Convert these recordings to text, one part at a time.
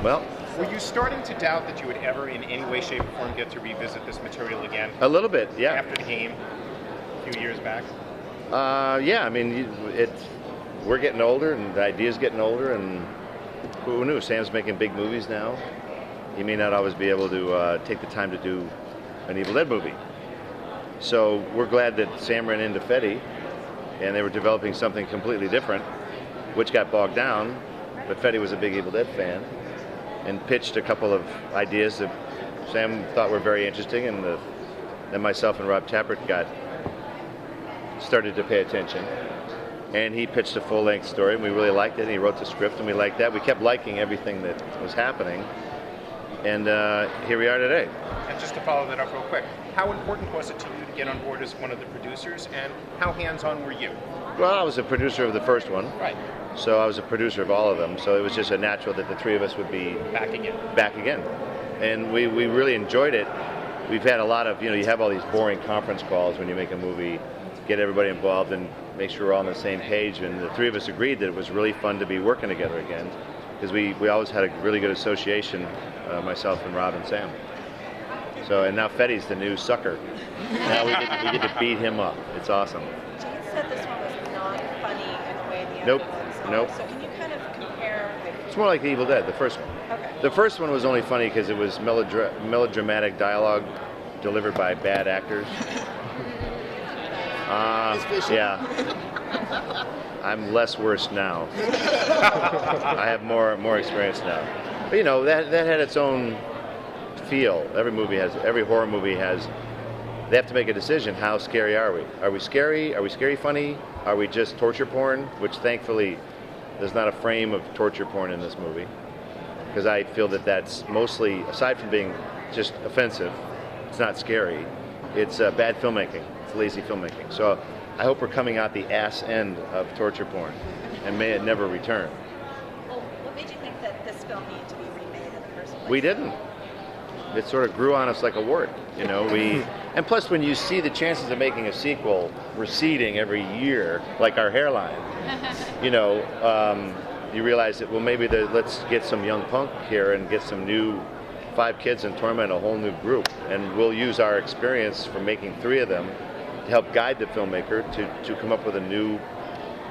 Well, Were you starting to doubt that you would ever, in any way, shape, or form, get to revisit this material again a little bit, yeah. after the game a few years back? Yeah, I mean, we're getting older, and the idea's getting older, and who knew? Sam's making big movies now. He may not always be able to take the time to do an Evil Dead movie. So we're glad that Sam ran into Fetty, and they were developing something completely different, which got bogged down. But Fetty was a big Evil Dead fan, and pitched a couple of ideas that Sam thought were very interesting, and then myself and Rob Tappert started to pay attention. And he pitched a full-length story, and we really liked it, and he wrote the script, and we liked that. We kept liking everything that was happening, and here we are today. And just to follow that up real quick, how important was it to you to get on board as one of the producers, and how hands-on were you? Well, I was a producer of the first one. Right. So I was a producer of all of them, so it was just a natural that the three of us would be back again. And we really enjoyed it. We've had a lot of, you have all these boring conference calls when you make a movie, get everybody involved and make sure we're all on the same page. And the three of us agreed that it was really fun to be working together again, because we always had a really good association, myself and Rob and Sam. So, and now Fetty's the new sucker. Now we get to beat him up. It's awesome. Gene said this one was not funny in the way the Nope. other ones are. Nope. So can you kind of compare? It's more like The Evil Dead, the first one. Okay. The first one was only funny because it was melodramatic dialogue delivered by bad actors. Yeah. I'm less worse now. I have more experience now. But that had its own feel. Every horror movie has. They have to make a decision. How scary are we? Are we scary? Are we scary funny? Are we just torture porn? Which thankfully, there's not a frame of torture porn in this movie, because I feel that that's mostly, aside from being just offensive, it's not scary. It's bad filmmaking. It's lazy filmmaking. So I hope we're coming out the ass end of torture porn, and may it never return. Well, what made you think that this film needed to be remade in the first place? We didn't. It sort of grew on us like a wart, and plus when you see the chances of making a sequel receding every year, like our hairline, you realize that, well, maybe let's get some young punk here and get some new 5 kids in Torment, a whole new group, and we'll use our experience from making 3 of them to help guide the filmmaker to come up with a new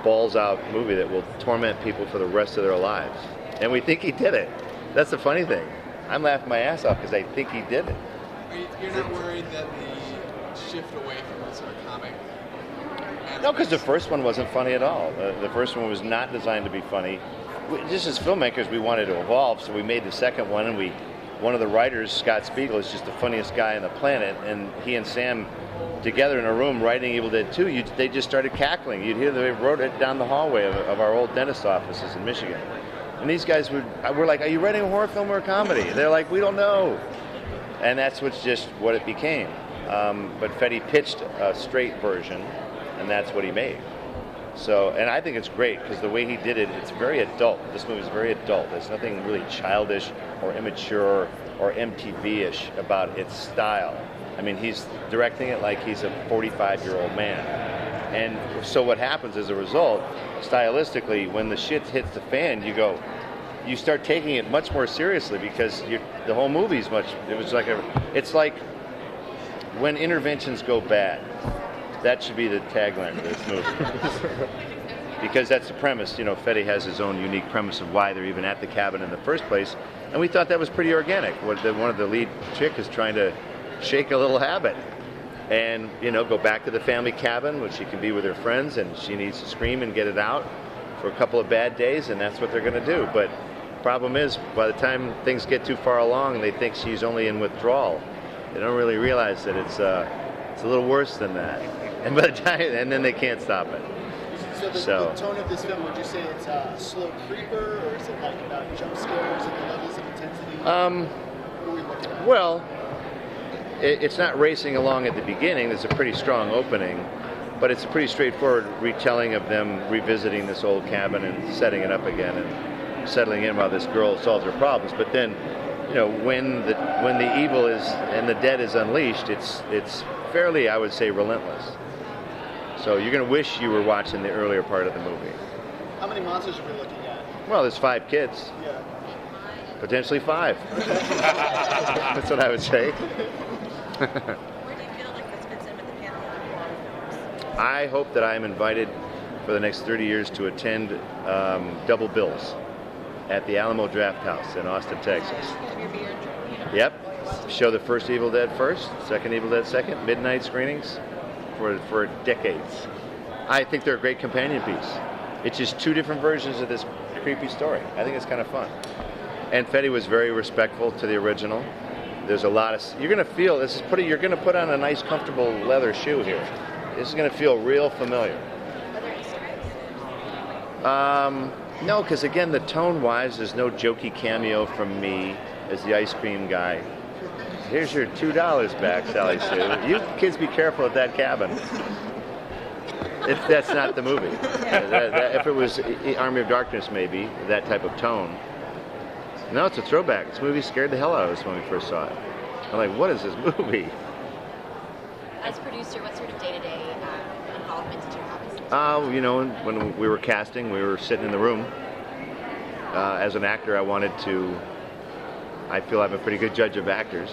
balls out movie that will torment people for the rest of their lives. And we think he did it. That's the funny thing. I'm laughing my ass off because I think he did it. You're not worried that the shift away from the sort of comic? No, because the first one wasn't funny at all. The first one was not designed to be funny. Just as filmmakers, we wanted to evolve, so we made the second one, and one of the writers, Scott Spiegel, is just the funniest guy on the planet, and he and Sam, together in a room writing Evil Dead 2, they just started cackling. You'd hear they wrote it down the hallway of our old dentist offices in Michigan. And these guys were like, "Are you writing a horror film or a comedy?" They're like, "We don't know." And that's just what it became. But Fetty pitched a straight version, and that's what he made. So, and I think it's great because the way he did it, it's very adult. This movie is very adult. There's nothing really childish or immature or MTV-ish about its style. I mean, he's directing it like he's a 45-year-old man. And so what happens as a result, stylistically, when the shit hits the fan, you start taking it much more seriously because the whole movie's it's like when interventions go bad. That should be the tagline of this movie. Because that's the premise. Fetty has his own unique premise of why they're even at the cabin in the first place. And we thought that was pretty organic. One of the lead chick is trying to shake a little habit and, go back to the family cabin where she can be with her friends, and she needs to scream and get it out for a couple of bad days, and that's what they're going to do. But the problem is, by the time things get too far along, they think she's only in withdrawal. They don't really realize that it's a little worse than that. And by the time, and then they can't stop it. So the tone of this film, would you say it's a slow creeper, or is it like about jump scares and the levels of intensity? What are we looking at? Well, it's not racing along at the beginning. There's a pretty strong opening, but it's a pretty straightforward retelling of them revisiting this old cabin and setting it up again and settling in while this girl solves her problems. But then, when the evil is and the dead is unleashed, it's fairly, I would say, relentless. So you're going to wish you were watching the earlier part of the movie. How many monsters are we looking at? Well, there's 5 kids. Yeah. Potentially 5. That's what I would say. Where do you feel like this fits in with the pantheon of horror films? I hope that I am invited for the next 30 years to attend double bills at the Alamo Draft House in Austin, Texas. Have your beer, you know. Yep. Show the first Evil Dead first, second Evil Dead second, midnight screenings for decades. I think they're a great companion piece. It's just 2 different versions of this creepy story. I think it's kind of fun. And Fetty was very respectful to the original. There's a lot of, you're gonna feel, you're gonna put on a nice comfortable leather shoe here. This is gonna feel real familiar. Are there Easter eggs? No, because again, the tone-wise, there's no jokey cameo from me as the ice cream guy. Here's your $2 back, Sally Sue. You kids be careful at that cabin. That's not the movie. If it was Army of Darkness, maybe, that type of tone. No, it's a throwback. This movie scared the hell out of us when we first saw it. I'm like, what is this movie? As producer, what sort of day-to-day involvement did you have? You know, when we were casting, we were sitting in the room. As an actor, I feel I'm a pretty good judge of actors.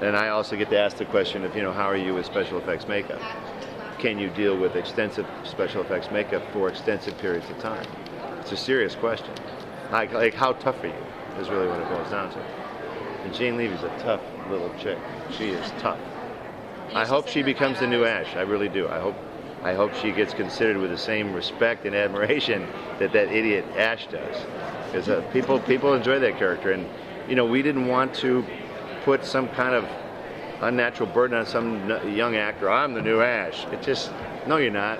And I also get to ask the question of, how are you with special effects makeup? Can you deal with extensive special effects makeup for extensive periods of time? It's a serious question. Like how tough are you is really what it boils down to. And Jane Levy's a tough little chick. She is tough. I hope she becomes the new Ash. I really do. I hope she gets considered with the same respect and admiration that idiot Ash does. Because people enjoy that character. And, we didn't want to put some kind of unnatural burden on some young actor. I'm the new Ash. It just, no, you're not.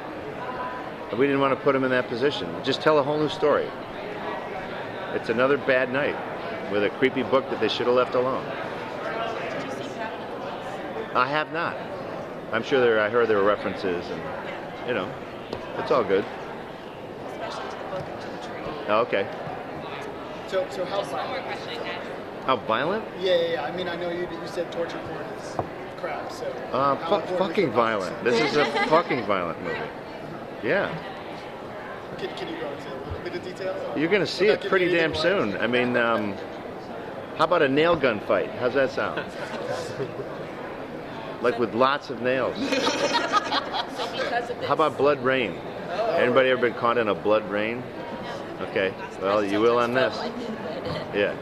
We didn't want to put him in that position. Just tell a whole new story. It's another bad night with a creepy book that they should have left alone. Did you see Cabin in the Woods? I have not. I'm sure I heard there were references, and it's all good. Especially to the book and to the tree. Oh, okay. So how Just one more violent? question, guys. How violent? Yeah. I mean, I know you said torture porn is crap. So how important is Fucking the violent. This is a fucking violent movie. Yeah. Can you go into a little bit of detail? You're gonna see Without it pretty giving damn anything away? soon. I mean, how about a nail gun fight? How's that sound? Like with lots of nails. So because of this, How about blood rain? Anybody ever been caught in a blood rain? Okay, well, you will on this. Yeah.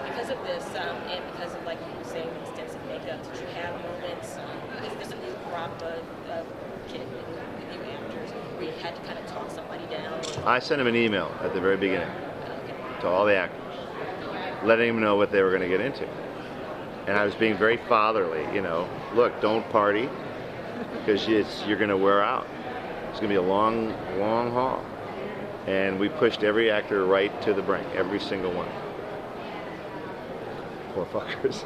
Because of this, and because of, like you were saying, extensive makeup, did you have moments, is this a new crop of kid with new actors, where you had to kind of talk somebody down? I sent him an email at the very beginning to all the actors, letting them know what they were going to get into. And I was being very fatherly, look, don't party, because you're going to wear out. It's going to be a long, long haul. And we pushed every actor right to the brink, every single one. Poor fuckers.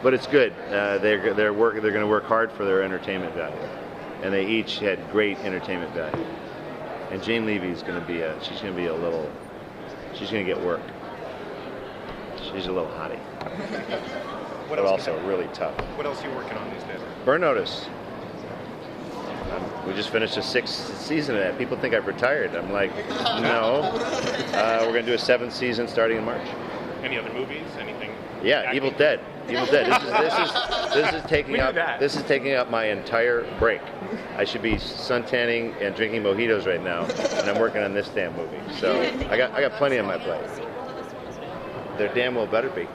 But it's good. They're going to work hard for their entertainment value, and they each had great entertainment value. And Jane Levy's going to be she's going to get work. She's a little hottie, What but else also really tough. What else are you working on these days? Burn Notice. We just finished a 6th season of that. People think I've retired. I'm like, no. We're going to do a 7th season starting in March. Any other movies? Anything? Yeah, acting? Evil Dead. Evil Dead. This is taking We knew up. that. This is taking up my entire break. I should be suntanning and drinking mojitos right now, and I'm working on this damn movie. So I got plenty on my plate. Sequel to this one as well? There damn well better be.